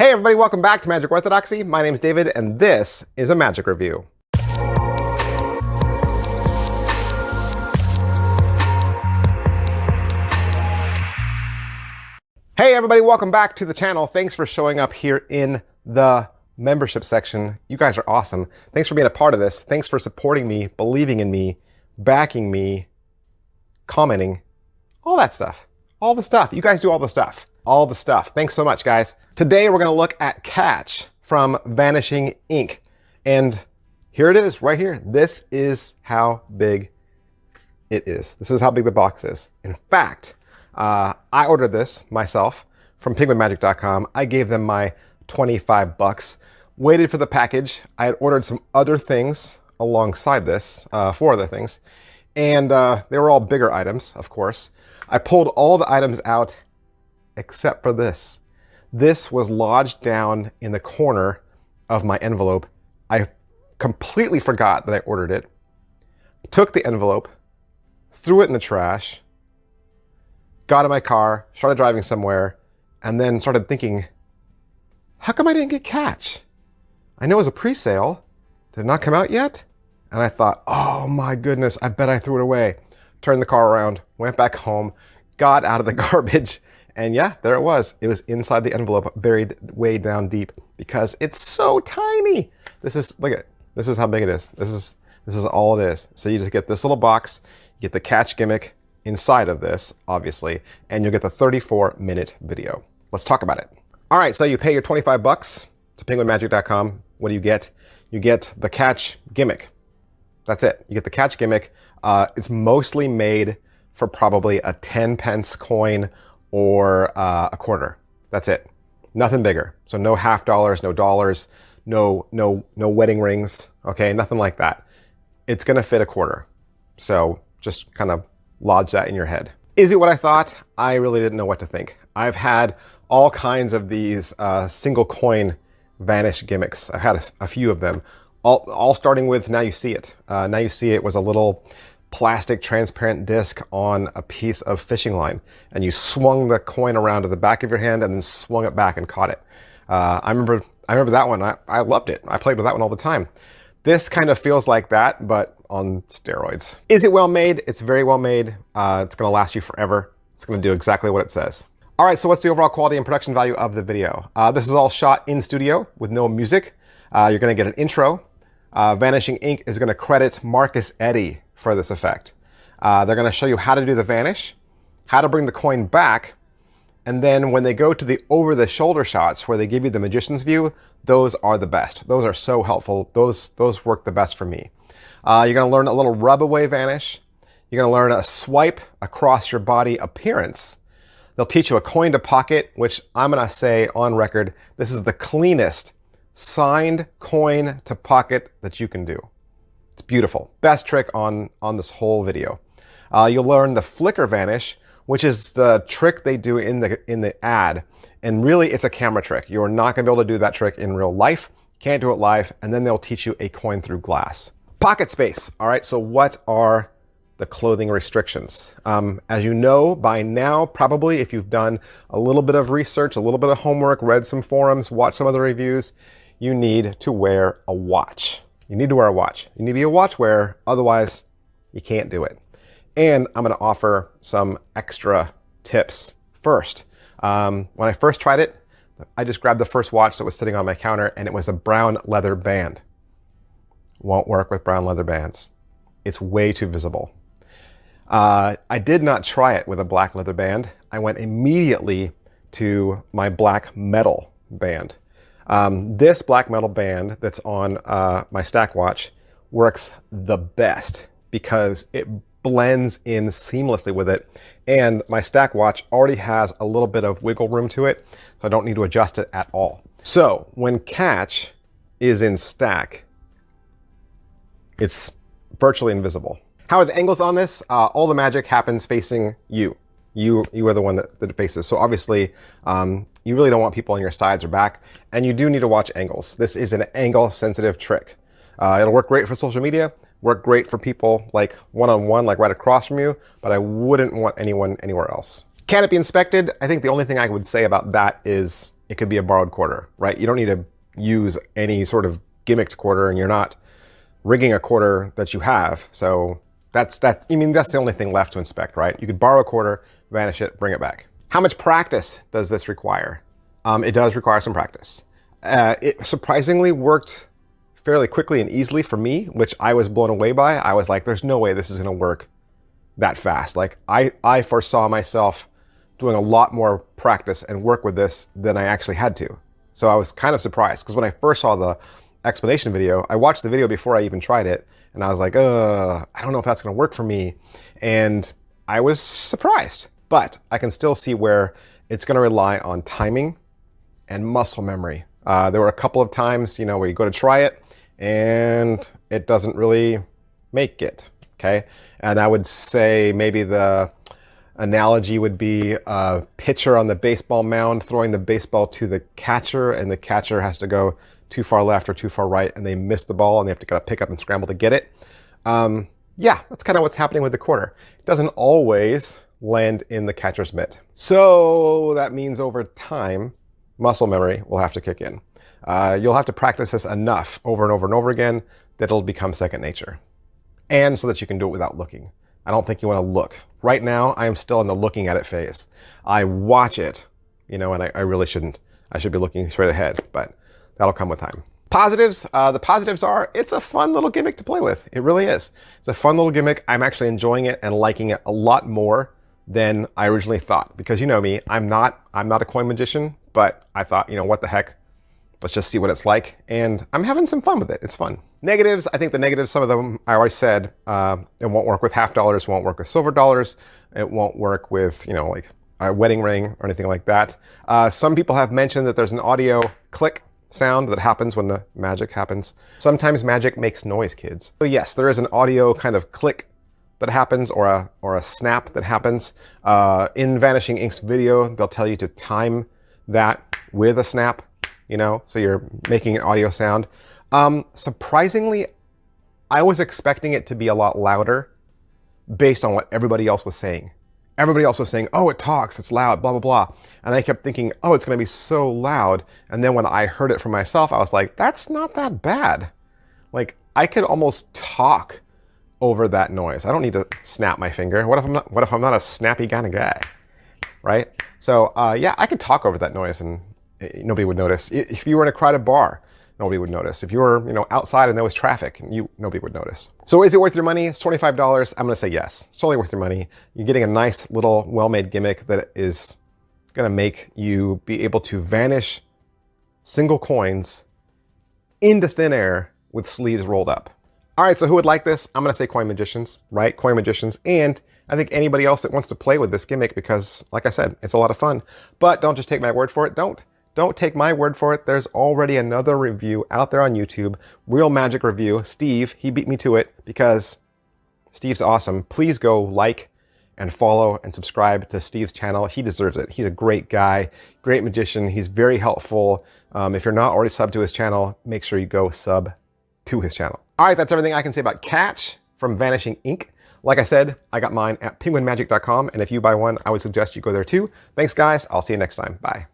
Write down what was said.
Hey everybody, welcome back to Magic Orthodoxy. My name's David and this is a magic review. Hey everybody, welcome back to the channel. Thanks for showing up here in the membership section. You guys are awesome. Thanks for being a part of this. Thanks for supporting me, believing in me, backing me, commenting, all that stuff. All the stuff. You guys do all the stuff. All the stuff. Thanks so much, guys. Today we're going to look at Catch from Vanishing Inc. And here it is, right here. This is how big it is. This is how big the box is. In fact, I ordered this myself from penguinmagic.com. I gave them my 25 bucks. Waited for the package. I had ordered some other things alongside this, 4 other things. And they were all bigger items, of course. I pulled all the items out except for this. This was lodged down in the corner of my envelope. I completely forgot that I ordered it. Took the envelope, threw it in the trash, got in my car, started driving somewhere, and then started thinking, how come I didn't get Catch? I know it was a pre-sale. Did it not come out yet? And I thought, oh my goodness, I bet I threw it away. Turned the car around, went back home, got out of the garbage, and yeah, there it was. It was inside the envelope, buried way down deep because it's so tiny. This is, look at it. This is how big it is. This is all it is. So you just get this little box, you get the Catch gimmick inside of this, obviously, and you'll get the 34-minute video. Let's talk about it. All right, so you pay your 25 bucks to penguinmagic.com. What do you get? You get the Catch gimmick. That's it. You get the Catch gimmick. It's mostly made for probably a 10-pence coin or a quarter. That's it. Nothing bigger. So no half dollars, no dollars, no wedding rings. Okay, nothing like that. It's gonna fit a quarter. So just kind of lodge that in your head. Is it what I thought? I really didn't know what to think. I've had all kinds of these single coin vanish gimmicks. I've had a few of them. All starting with Now You See It. Now You See It was a little plastic transparent disc on a piece of fishing line, and you swung the coin around to the back of your hand and then swung it back and caught it. I remember that one. I loved it. I played with that one all the time. This kind of feels like that, but on steroids. Is it well made? It's very well made. It's going to last you forever. It's going to do exactly what it says. All right, so what's the overall quality and production value of the video? This is all shot in studio with no music. You're going to get an intro. Vanishing Inc. is going to credit Marcus Eddy for this effect. They're going to show you how to do the vanish, how to bring the coin back, and then when they go to the over-the-shoulder shots where they give you the magician's view, those are the best. Those are so helpful. Those work the best for me. You're going to learn a little rub-away vanish. You're going to learn a swipe across your body appearance. They'll teach you a coin to pocket, which I'm going to say on record, this is the cleanest signed coin to pocket that you can do. It's beautiful. Best trick on this whole video. You'll learn the flicker vanish, which is the trick they do in the ad. And really, it's a camera trick. You're not going to be able to do that trick in real life. Can't do it live. And then they'll teach you a coin through glass. Pocket space. All right, so what are the clothing restrictions? As you know by now, probably if you've done a little bit of research, a little bit of homework, read some forums, watched some of the reviews, you need to wear a watch. You need to wear a watch. You need to be a watch wearer, otherwise you can't do it. And I'm going to offer some extra tips. First, when I first tried it, I just grabbed the first watch that was sitting on my counter, and it was a brown leather band. Won't work with brown leather bands. It's way too visible. I did not try it with a black leather band. I went immediately to my black metal band. This black metal band that's on my stack watch works the best because it blends in seamlessly with it, and my stack watch already has a little bit of wiggle room to it, so I don't need to adjust it at all. So when Catch is in stack, it's virtually invisible. How are the angles on this? All the magic happens facing you. You are the one that it faces. So obviously, you really don't want people on your sides or back, and you do need to watch angles. This is an angle-sensitive trick. It'll work great for social media, work great for people like one-on-one, like right across from you, but I wouldn't want anyone anywhere else. Can it be inspected? I think the only thing I would say about that is it could be a borrowed quarter, right? You don't need to use any sort of gimmicked quarter, and you're not rigging a quarter that you have. So that's the only thing left to inspect, right? You could borrow a quarter, vanish it, bring it back. How much practice does this require? It does require some practice. It surprisingly worked fairly quickly and easily for me, which I was blown away by. I was like, there's no way this is gonna work that fast. Like I foresaw myself doing a lot more practice and work with this than I actually had to. So I was kind of surprised, because when I first saw the explanation video, I watched the video before I even tried it, and I was like, I don't know if that's gonna work for me. And I was surprised, but I can still see where it's gonna rely on timing and muscle memory. There were a couple of times, where you go to try it and it doesn't really make it, okay? And I would say maybe the analogy would be a pitcher on the baseball mound throwing the baseball to the catcher, and the catcher has to go too far left or too far right, and they miss the ball, and they have to kind of pick up and scramble to get it. Yeah, that's kind of what's happening with the quarter. It doesn't always land in the catcher's mitt. So that means over time, muscle memory will have to kick in. You'll have to practice this enough over and over and over again that it'll become second nature. And so that you can do it without looking. I don't think you want to look. Right now, I am still in the looking at it phase. I watch it, and I really shouldn't. I should be looking straight ahead, but that'll come with time. Positives, the positives are, it's a fun little gimmick to play with. It really is. It's a fun little gimmick. I'm actually enjoying it and liking it a lot more than I originally thought. Because you know me, I'm not a coin magician, but I thought, what the heck? Let's just see what it's like. And I'm having some fun with it. It's fun. Negatives, I think the negatives, some of them I already said, it won't work with half dollars, won't work with silver dollars. It won't work with, like a wedding ring or anything like that. Some people have mentioned that there's an audio click sound that happens when the magic happens. Sometimes magic makes noise, kids. So yes, there is an audio kind of click that happens, or a snap that happens. In Vanishing Inc's video, they'll tell you to time that with a snap, so you're making an audio sound. Surprisingly, I was expecting it to be a lot louder based on what everybody else was saying. Everybody else was saying, oh, it talks, it's loud, blah, blah, blah. And I kept thinking, oh, it's gonna be so loud. And then when I heard it for myself, I was like, that's not that bad. Like, I could almost talk over that noise. I don't need to snap my finger. What if I'm not a snappy kind of guy, right? So yeah, I could talk over that noise and nobody would notice. If you were in a crowded bar, nobody would notice. If you were, outside and there was traffic, nobody would notice. So is it worth your money? It's $25. I'm gonna say yes. It's totally worth your money. You're getting a nice little well-made gimmick that is gonna make you be able to vanish single coins into thin air with sleeves rolled up. All right, so who would like this? I'm gonna say coin magicians, right? Coin magicians, and I think anybody else that wants to play with this gimmick, because like I said, it's a lot of fun. But don't just take my word for it. Don't take my word for it. There's already another review out there on YouTube, Real Magic Review. Steve, he beat me to it because Steve's awesome. Please go like and follow and subscribe to Steve's channel. He deserves it. He's a great guy, great magician. He's very helpful. If you're not already subbed to his channel, make sure you go sub to his channel. All right, that's everything I can say about Catch from Vanishing Inc. Like I said, I got mine at penguinmagic.com, and if you buy one, I would suggest you go there too. Thanks, guys. I'll see you next time. Bye.